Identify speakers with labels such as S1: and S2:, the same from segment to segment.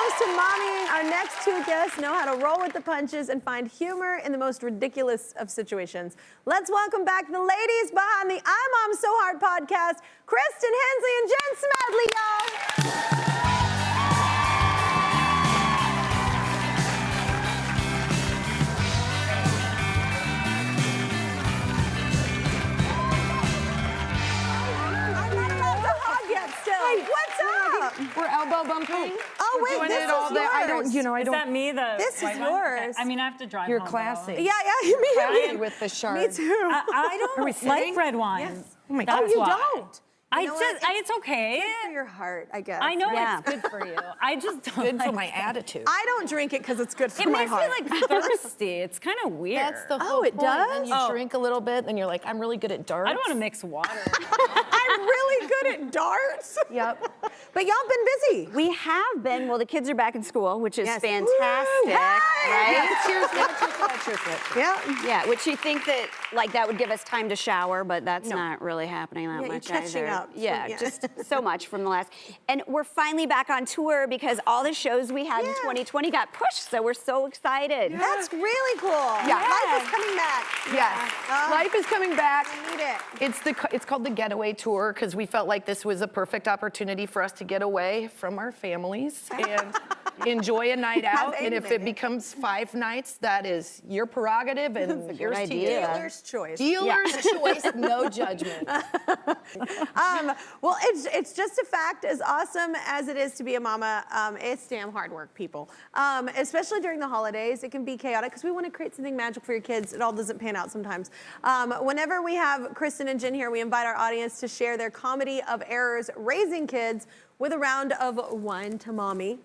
S1: comes to mommying, our next two guests know how to roll with the punches and find humor in the most ridiculous of situations. Let's welcome back the ladies behind the I'm Mom So Hard podcast, Kristen Hensley and Jen Smedley, y'all. What's up?
S2: We're elbow bumping.
S1: Oh wait,
S2: doing
S1: this
S2: it all
S1: is
S2: day.
S1: yours.
S2: I don't, I
S3: Is
S2: don't.
S3: that me?
S1: This is
S3: white one?
S1: yours.
S3: Okay. I mean, I have to drive
S2: You're
S3: home,
S2: classy.
S3: though.
S1: Yeah, me.
S2: With the
S1: Me
S2: shards.
S1: too.
S3: I don't
S2: we
S3: like
S2: sitting?
S3: red wine.
S1: Yes.
S2: Oh my
S3: That's
S2: God.
S1: Oh, you
S3: why.
S1: don't.
S3: I
S1: You know
S3: just,
S1: what?
S3: it's okay.
S1: Good for your heart, I guess.
S3: I know
S4: Yeah.
S3: it's good for you. I just don't
S2: Good
S3: like
S2: for my attitude.
S1: I don't drink it because it's good for
S3: It
S1: my
S3: makes
S1: heart.
S3: me like thirsty. It's kind of weird.
S2: That's the
S1: Oh,
S2: whole
S1: it
S2: point.
S1: does?
S2: Then you drink a little bit, then you're like, I'm really good at darts.
S3: I don't want to mix water.
S1: I'm really good at darts.
S2: Yep.
S1: But y'all been busy.
S4: We have been. Well, the kids are back in school, which is
S1: Yes.
S4: fantastic,
S1: Woo!
S4: right?
S1: Hey!
S2: Cheers, cheers,
S1: Yeah.
S4: Yeah, which you think that like that would give us time to shower, but that's not really happening that
S1: Yeah, you're
S4: much
S1: catching
S4: either.
S1: up.
S4: Yeah,
S1: Yeah.
S4: just so much from the last. And we're finally back on tour because all the shows we had in 2020 got pushed, so we're so excited.
S1: That's really cool.
S2: Yeah.
S1: Life is coming back.
S2: Yes.
S1: Oh.
S2: Life is coming back.
S1: I need it.
S2: It's called the Getaway Tour because we felt like this was a perfect opportunity for us to get away from our families and enjoy a night out. And if it
S1: maybe.
S2: becomes 5 nights, that is your prerogative and yours to
S4: idea.
S2: do.
S1: Dealer's choice.
S2: Dealer's choice, no judgment.
S1: Well, it's just a fact. As awesome as it is to be a mama, it's damn hard work, people. Especially during the holidays, it can be chaotic because we want to create something magical for your kids. It all doesn't pan out sometimes. Whenever we have Kristen and Jen here, we invite our audience to share their comedy of errors raising kids with a round of Wine to Mommy.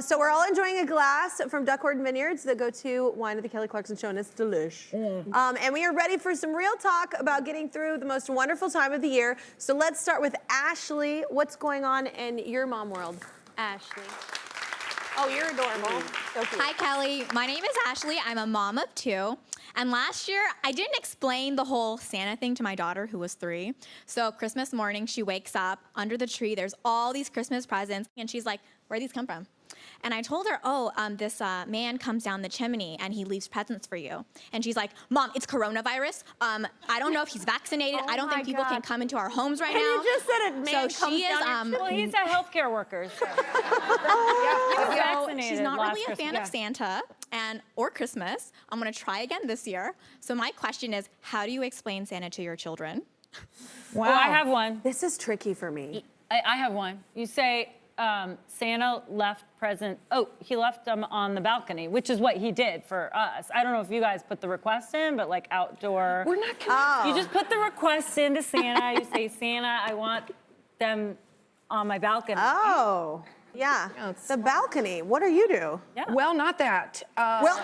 S1: So we're all enjoying a glass from Duckhorn Vineyards, the go-to wine of the Kelly Clarkson Show, and it's delish. And we are ready for some real talk about getting through the most wonderful time of the year. So let's start with Ashley. What's going on in your mom world?
S5: Ashley.
S1: Oh, you're adorable. So cute.
S5: Hi, Kelly. My name is Ashley. I'm a mom of 2. And last year, I didn't explain the whole Santa thing to my daughter, who was 3. So Christmas morning, she wakes up under the tree. There's all these Christmas presents. And she's like, where'd these come from? And I told her, this man comes down the chimney and he leaves presents for you. And she's like, Mom, it's coronavirus. I don't know if he's vaccinated. I don't think people can come into our homes right now.
S1: You just said a man
S5: So
S1: comes
S5: she is,
S1: down your
S3: Well, he's a healthcare worker. So.
S5: So
S3: vaccinated
S5: she's not
S3: last
S5: really a fan
S3: Christmas,
S5: of Santa or Christmas. I'm gonna try again this year. So my question is, how do you explain Santa to your children?
S3: Wow. Well, I have one.
S1: This is tricky for me.
S3: I have one. You say Santa left present. Oh, he left them on the balcony, which is what he did for us. I don't know if you guys put the request in, but like outdoor.
S2: We're not connected.
S3: You just put the request into Santa. You say, Santa, I want them on my balcony.
S1: Oh, yeah.
S2: it's
S1: The balcony. What do you do?
S3: Yeah.
S2: Well, not that.
S1: Well,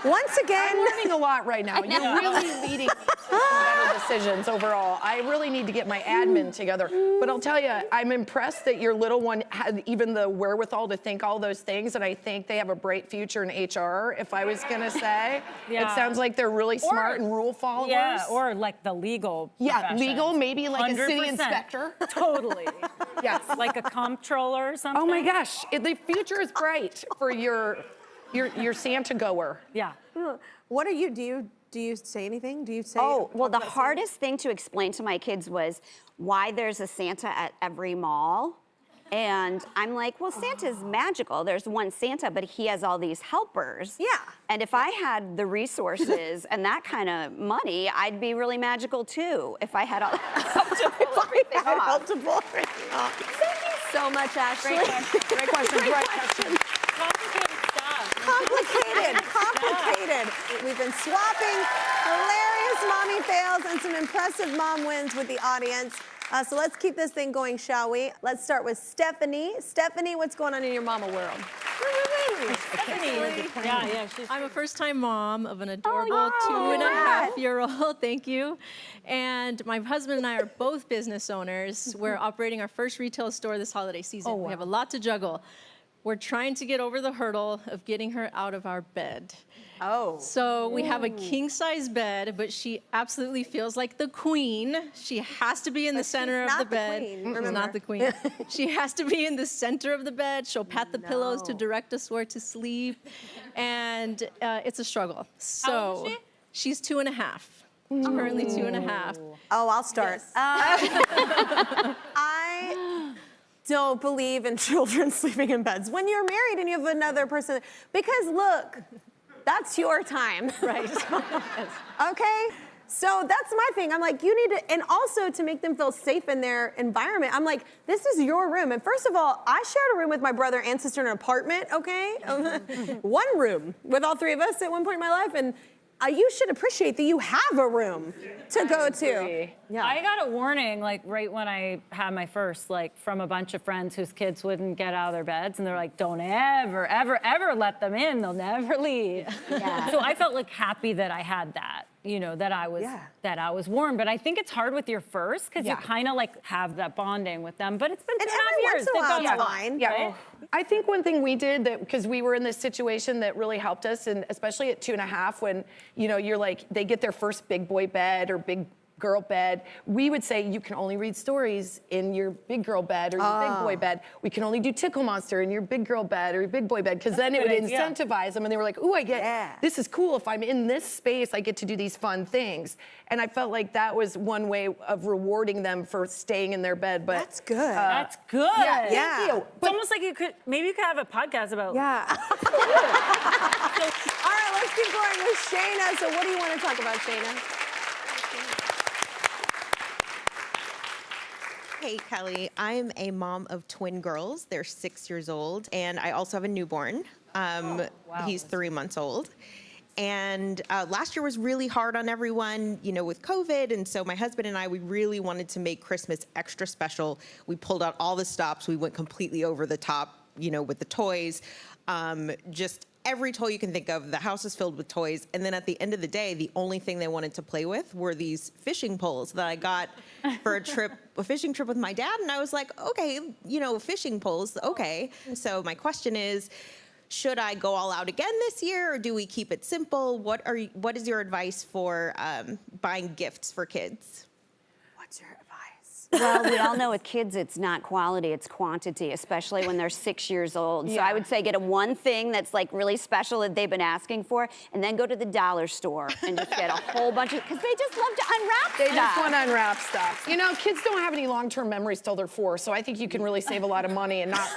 S1: once again,
S2: I'm learning a lot right now. You're really leading me to some better decisions overall. I really need to get my admin together. But I'll tell you, I'm impressed that your little one had even the wherewithal to think all those things, and I think they have a bright future in HR, if I was gonna say.
S3: Yeah.
S2: It sounds like they're really smart and rule followers.
S3: Yeah, or like the legal profession.
S2: legal, maybe like a city
S3: 100%.
S2: inspector.
S3: Totally.
S2: Yes.
S3: Like a comptroller or something.
S2: Oh my gosh, the future is bright for your Santa goer.
S3: Yeah.
S1: what are you? Do you say anything? Do you say?
S4: Oh, well,
S1: talk
S4: the
S1: about
S4: hardest thing to explain to my kids was why there's a Santa at every mall. And I'm like, well, Santa's magical. There's one Santa, but he has all these helpers.
S1: Yeah.
S4: And if I had the resources and that kind of money, I'd be really magical too. If I had all help to pull everything
S1: I'd
S4: off.
S1: help to pull everything off. Thank you so much, Ashley.
S2: Great question, great question.
S3: Complicated stuff.
S1: Complicated. We've been swapping hilarious mommy fails and some impressive mom wins with the audience. So let's keep this thing going, shall we? Let's start with Stephanie. Stephanie, what's going on in your mama world?
S3: Yeah, she's.
S6: I'm a first-time mom of an adorable
S1: Oh,
S6: 2.5-year-old. Thank you. And my husband and I are both business owners. We're operating our first retail store this holiday season. We have a lot to juggle. we're trying to get over the hurdle of getting her out of our bed.
S1: Oh.
S6: So we have a king-size bed, but she absolutely feels like the queen. She has to be in the center of the bed.
S1: Queen,
S6: She's
S1: remember.
S6: not the queen. She has to be in the center of the bed. She'll pat the pillows to direct us where to sleep. And it's a struggle. So
S3: How old is she?
S6: she's 2.5. She's currently 2.5.
S1: Oh, I'll start. I don't believe in children sleeping in beds when you're married and you have another person. Because look, that's your time.
S6: Right.
S1: Okay? So that's my thing. I'm like, you need to, and also to make them feel safe in their environment. I'm like, this is your room. And first of all, I shared a room with my brother and sister in an apartment, okay? One room with all three of us at one point in my life. And you should appreciate that you have a room to go to. Yeah.
S3: I got a warning, like right when I had my first, like from a bunch of friends whose kids wouldn't get out of their beds, and they're like, "Don't ever, ever, ever let them in. They'll never leave."
S4: Yeah.
S3: So I felt like happy that I had that, you know, that I was warned. But I think it's hard with your first because you kind of like have that bonding with them. But it's been 2.5 years.
S1: once in a
S3: They've
S1: while
S3: gone
S1: it's
S3: a lot,
S1: fine.
S2: Yeah.
S3: right?
S2: I think one thing we did that, because we were in this situation that really helped us, and especially at 2.5, when, you know, you're like, they get their first big boy bed or big girl bed, we would say you can only read stories in your big girl bed or your big boy bed. We can only do Tickle Monster in your big girl bed or your big boy bed, because then it would incentivize them, and they were like, "Ooh, this is cool. If I'm in this space, I get to do these fun things." And I felt like that was one way of rewarding them for staying in their bed. But
S1: That's good.
S3: That's good.
S2: yeah, thank you.
S3: It's almost like maybe you could have a podcast about.
S1: Yeah. All right, let's keep going with Shayna. So what do you want to talk about, Shayna?
S7: Hey, Kelly. I'm a mom of twin girls. They're 6 years old, and I also have a newborn. He's 3 months old. And last year was really hard on everyone, you know, with COVID. And so my husband and I, we really wanted to make Christmas extra special. We pulled out all the stops. We went completely over the top, you know, with the toys. Just every toy you can think of. The house is filled with toys. And then at the end of the day, the only thing they wanted to play with were these fishing poles that I got for a fishing trip with my dad. And I was like, okay, you know, fishing poles, okay. So my question is, should I go all out again this year, or do we keep it simple? What is your advice for buying gifts for kids?
S1: What's your advice?
S4: Well, we all know with kids, it's not quality, it's quantity, especially when they're 6 years old. So I would say get one thing that's like really special that they've been asking for, and then go to the dollar store and just get a whole bunch of, because they just love to unwrap
S2: They
S4: stuff.
S2: just want to unwrap stuff. You know, kids don't have any long-term memories till they're 4, so I think you can really save a lot of money and not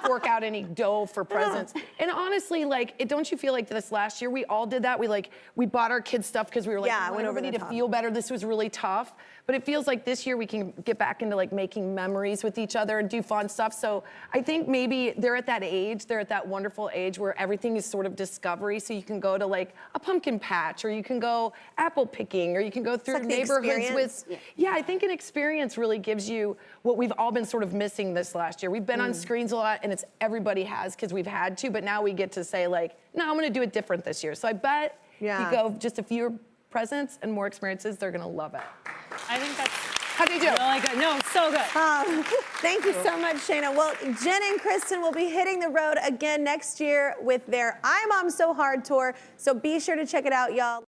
S2: fork out any dough for presents. And honestly, like, don't you feel like this last year, we all did that? We bought our kids stuff because we were like,
S1: Yeah,
S2: we
S1: went over
S2: need
S1: the
S2: to
S1: top.
S2: feel better. This was really tough. But it feels like this year we can get back into like making memories with each other and do fun stuff. So I think maybe they're at that age, they're at that wonderful age where everything is sort of discovery. So you can go to like a pumpkin patch, or you can go apple picking, or you can go through
S1: like the
S2: neighborhoods
S1: experience.
S2: with, yeah, I think an experience really gives you what we've all been sort of missing this last year. We've been on screens a lot, and it's everybody has because we've had to, but now we get to say like, no, I'm gonna do it different this year. So I bet you go just a fewer presents and more experiences, they're gonna love it.
S3: I think that's
S2: How do you do?
S3: really good. No, so good.
S1: Thank you so much, Shayna. Well, Jen and Kristen will be hitting the road again next year with their I'm So Hard tour. So be sure to check it out, y'all.